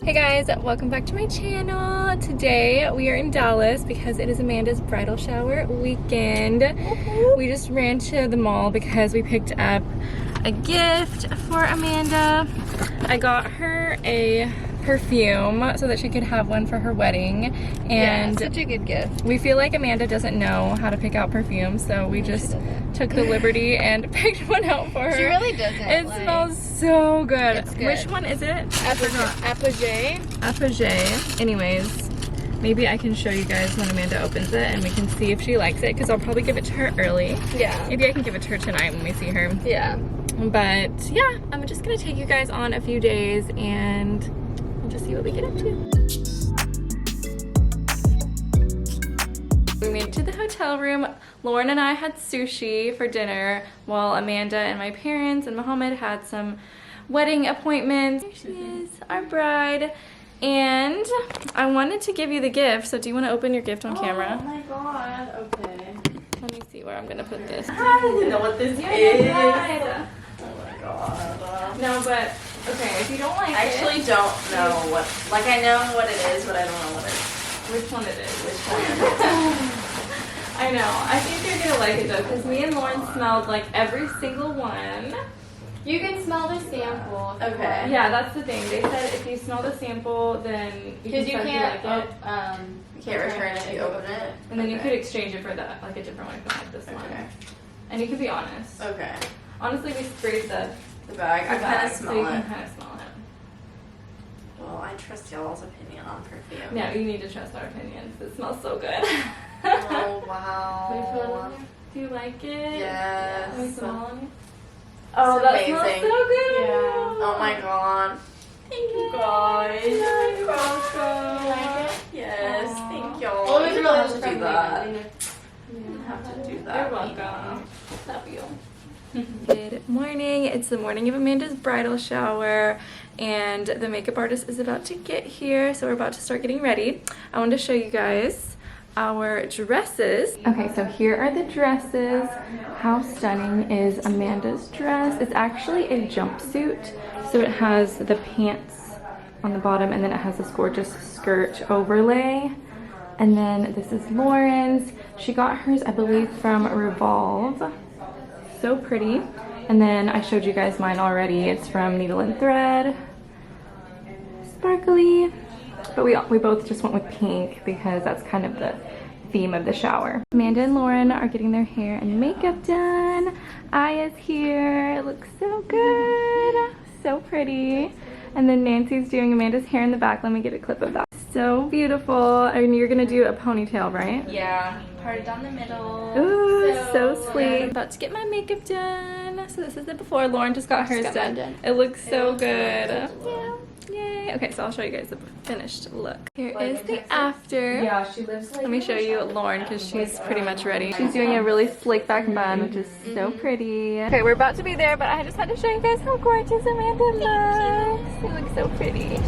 Hey guys, welcome back to my channel. Today we are in Dallas because it is Amanda's bridal shower weekend. We just ran to the mall because we picked up a gift for Amanda. I got her a perfume so that she could have one for her wedding, and yeah, such a good gift. we feel like Amanda doesn't know how to pick out perfumes, so we just took the liberty and picked one out for her. She really doesn't. It smells so good. It's good. Which one is it? Apogee. Apogee. Anyways, maybe I can show you guys when Amanda opens it and we can see if she likes it, because I'll probably give it to her early. Yeah. Maybe I can give it to her tonight when we see her. Yeah. But yeah, I'm just gonna take you guys on a few days and we'll just see what we get up to. We made it to the hotel room. Lauren and I had sushi for dinner while Amanda and my parents and Mohammed had some wedding appointments. Here she is, our bride. And I wanted to give you the gift, so do you want to open your gift on camera? Oh my god, okay. Let me see where I'm gonna put this. I don't know what this is. Bride. Oh my god. No, but okay, if you don't like I actually it, don't know what, like I know what it is, but I don't know what it is. which one it is. Which one? I know. I think you're gonna like it though, because me and Lauren smelled like every single one. You can smell the sample. Okay. Yeah, that's the thing. They said if you smell the sample, then you Because you can can't, like it, You can't return it if you open it? and then you Okay. could exchange it for the like a different one, like this one. Okay. And you could be honest. Okay. Honestly, we sprayed the The bag. I kind bag, of so smell you it. can kind of smell it. Well, I trust y'all's opinion on perfume. No, you need to trust our opinions. It smells so good. Oh, wow. Do you like it? Yes. Let me smell on you. Oh, It's that amazing. smells so good. Yeah. Oh my god. Thank you guys. You're welcome. You like it? Yes, Aw. thank y'all. Oh, it's You really don't have to do that. You don't have to do You're that. welcome. Love you. Good morning. It's the morning of Amanda's bridal shower, and the makeup artist is about to get here, so we're about to start getting ready. I wanted to show you guys our dresses. Okay, so here are the dresses. How stunning is Amanda's dress? It's actually a jumpsuit, so it has the pants on the bottom, and then it has this gorgeous skirt overlay. And then this is Lauren's. She got hers, I believe, from Revolve. So pretty. And then I showed you guys mine already. It's from Needle and Thread. Sparkly. But we both just went with pink because that's kind of the theme of the shower. Amanda and Lauren are getting their hair and makeup done. Aya's here. It looks so good. So pretty. And then Nancy's doing Amanda's hair in the back. Let me get a clip of that. So beautiful. And you're gonna do a ponytail, right? Yeah. Parted down the middle. Ooh, so sweet. About to get my makeup done. So this is the before. Lauren just got hers done. It looks so good. Yeah. Yay. Okay, so I'll show you guys the finished look. Here is the after. Yeah, she lives like. Let me show you Lauren because she's pretty much ready. She's doing a really slick back bun, which is so pretty. Okay, we're about to be there, but I just had to show you guys how gorgeous Amanda looks. She looks so pretty.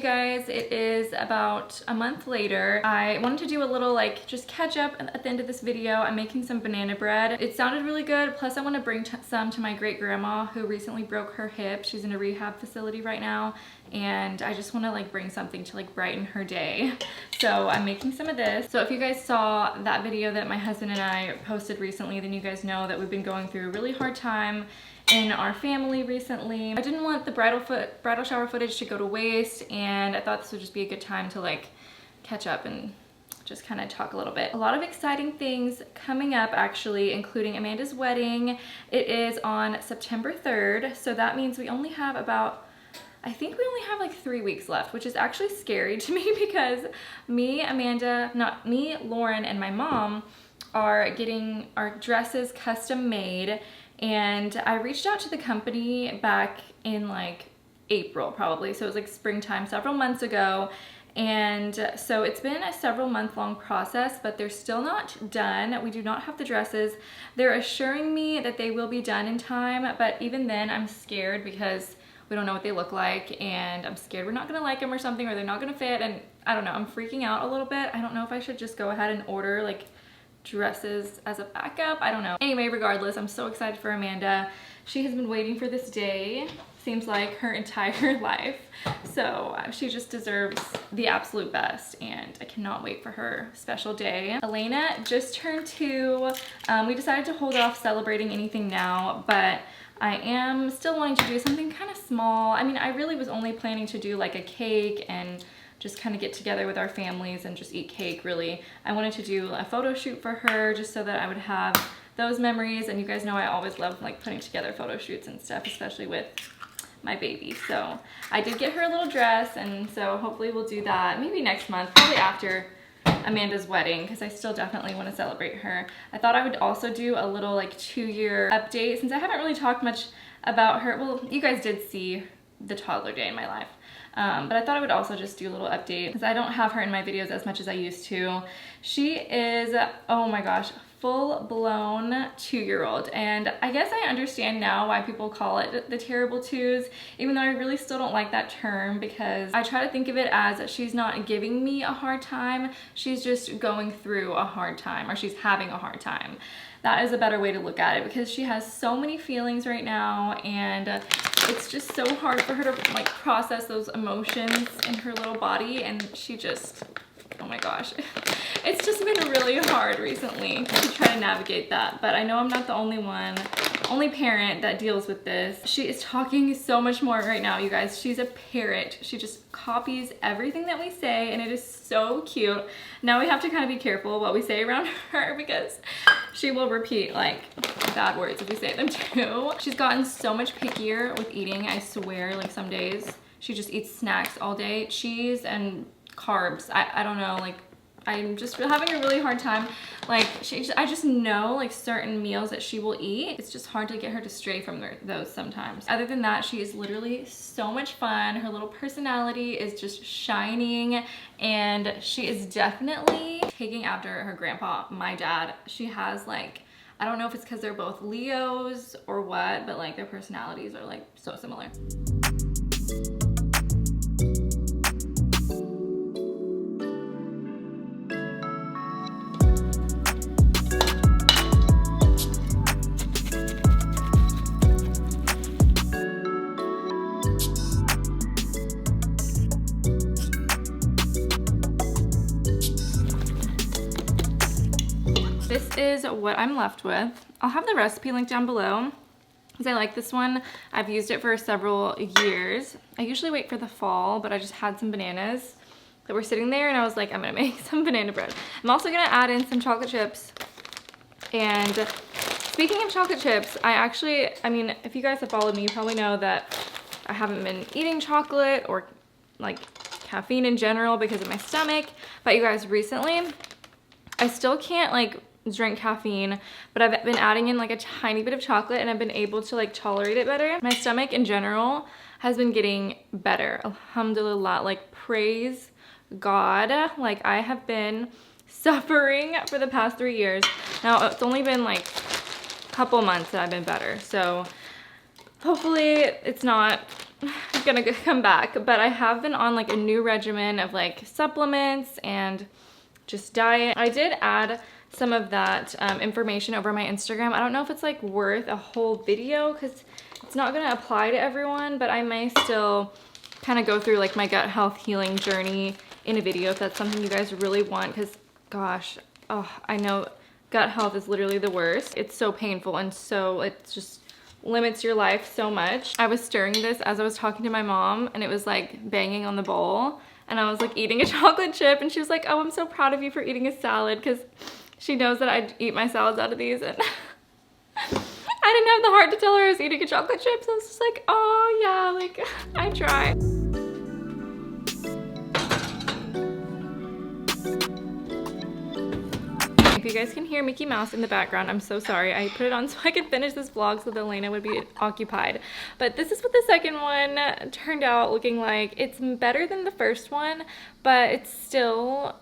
Guys, it is about a month later. I wanted to do a little like just catch up at the end of this video. I'm making some banana bread. It sounded really good. Plus I want to bring some to my great grandma who recently broke her hip. She's in a rehab facility right now, and I just want to like bring something to like brighten her day. So I'm making some of this. So if you guys saw that video that my husband and I posted recently, then you guys know that we've been going through a really hard time in our family recently. I didn't want the bridal shower footage to go to waste, and I thought this would just be a good time to like catch up and just kind of talk a little bit. A lot of exciting things coming up actually, including Amanda's wedding. It is on September 3rd, so that means we only have about, I think we only have like 3 weeks left, which is actually scary to me because Lauren and my mom are getting our dresses custom made. And I reached out to the company back in like April probably, so it was like springtime several months ago, And so it's been a several month long process, but they're still not done. We do not have the dresses. They're assuring me that they will be done in time, but even then I'm scared because we don't know what they look like, and I'm scared we're not gonna like them or something, or they're not gonna fit, and I don't know, I'm freaking out a little bit. I don't know if I should just go ahead and order like dresses as a backup. I don't know. Anyway, regardless, I'm so excited for Amanda. She has been waiting for this day, seems like her entire life. So she just deserves the absolute best, and I cannot wait for her special day. Elena just turned 2. We decided to hold off celebrating anything now, but I am still wanting to do something kind of small. I mean, I really was only planning to do like a cake and just kind of get together with our families and just eat cake, really. I wanted to do a photo shoot for her just so that I would have those memories, and you guys know I always love like putting together photo shoots and stuff, especially with my baby. So I did get her a little dress, and so hopefully we'll do that maybe next month, probably after Amanda's wedding, because I still definitely want to celebrate her. I thought I would also do a little like 2-year update, since I haven't really talked much about her. Well, you guys did see the toddler day in my life. But I thought I would also just do a little update because I don't have her in my videos as much as I used to. She is, oh my gosh, full-blown 2-year-old, and I guess I understand now why people call it the terrible twos, even though I really still don't like that term, because I try to think of it as she's not giving me a hard time, she's just going through a hard time, or she's having a hard time. That is a better way to look at it, because she has so many feelings right now, and it's just so hard for her to like process those emotions in her little body, and she just, oh my gosh, it's just been really hard recently to try to navigate that. But I know I'm not the only parent that deals with this. She is talking so much more right now, you guys. She's a parrot. She just copies everything that we say, and it is so cute. Now we have to kind of be careful what we say around her, because she will repeat like bad words if we say them too. She's gotten so much pickier with eating, I swear. Like some days she just eats snacks all day, cheese and carbs. I don't know, like I'm just having a really hard time. Like I just know like certain meals that she will eat. It's just hard to get her to stray from those sometimes. Other than that, she is literally so much fun. Her little personality is just shining, and she is definitely taking after her grandpa, my dad. She has like, I don't know if it's because they're both Leos or what, but like their personalities are like so similar. This is what I'm left with. I'll have the recipe link down below because I like this one. I've used it for several years. I usually wait for the fall, but I just had some bananas that were sitting there, and I was like, I'm gonna make some banana bread. I'm also gonna add in some chocolate chips. And speaking of chocolate chips, I mean, if you guys have followed me, you probably know that I haven't been eating chocolate or like caffeine in general because of my stomach. But you guys, recently, I still can't like drink caffeine, but I've been adding in like a tiny bit of chocolate, and I've been able to like tolerate it better. My stomach in general has been getting better, alhamdulillah. Like praise God. Like I have been suffering for the past 3 years. Now it's only been like a couple months that I've been better, so hopefully it's not gonna come back. But I have been on like a new regimen of like supplements and just diet. I did add some of that information over my Instagram. I don't know if it's like worth a whole video because it's not gonna apply to everyone, but I may still kind of go through like my gut health healing journey in a video if that's something you guys really want, because gosh, oh, I know gut health is literally the worst. It's so painful, and so it just limits your life so much. I was stirring this as I was talking to my mom, and it was like banging on the bowl, and I was like eating a chocolate chip, and she was like, oh, I'm so proud of you for eating a salad, because she knows that I eat my salads out of these, and I didn't have the heart to tell her I was eating a chocolate chip, so I was just like, oh yeah, like I try. if you guys can hear Mickey Mouse in the background, I'm so sorry. I put it on so I could finish this vlog so that Elena would be occupied. But this is what the second one turned out looking like. It's better than the first one, but it's still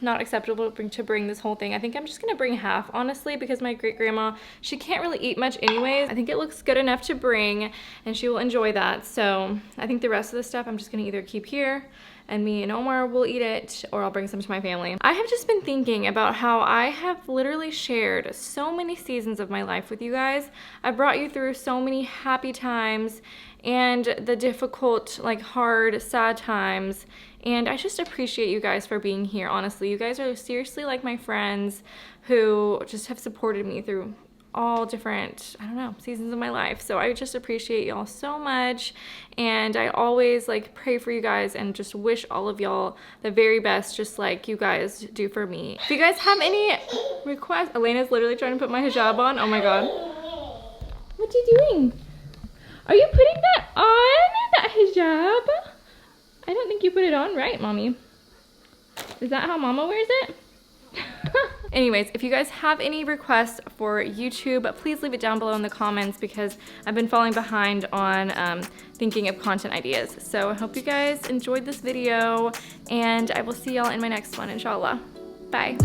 not acceptable to bring this whole thing. I think I'm just gonna bring half, honestly, because my great grandma, she can't really eat much anyways. I think it looks good enough to bring and she will enjoy that. So I think the rest of the stuff I'm just gonna either keep here and me and Omar will eat it, or I'll bring some to my family. I have just been thinking about how I have literally shared so many seasons of my life with you guys. I brought you through so many happy times and the difficult, like hard, sad times. And I just appreciate you guys for being here, honestly. You guys are seriously like my friends who just have supported me through all different, I don't know, seasons of my life. So I just appreciate y'all so much. And I always like pray for you guys and just wish all of y'all the very best, just like you guys do for me. If you guys have any requests, Elena's literally trying to put my hijab on. Oh my God. What are you doing? Are you putting that on, that hijab? I don't think you put it on right, Mommy. Is that how Mama wears it? Anyways, if you guys have any requests for YouTube, please leave it down below in the comments because I've been falling behind on thinking of content ideas. So I hope you guys enjoyed this video and I will see y'all in my next one, inshallah. Bye.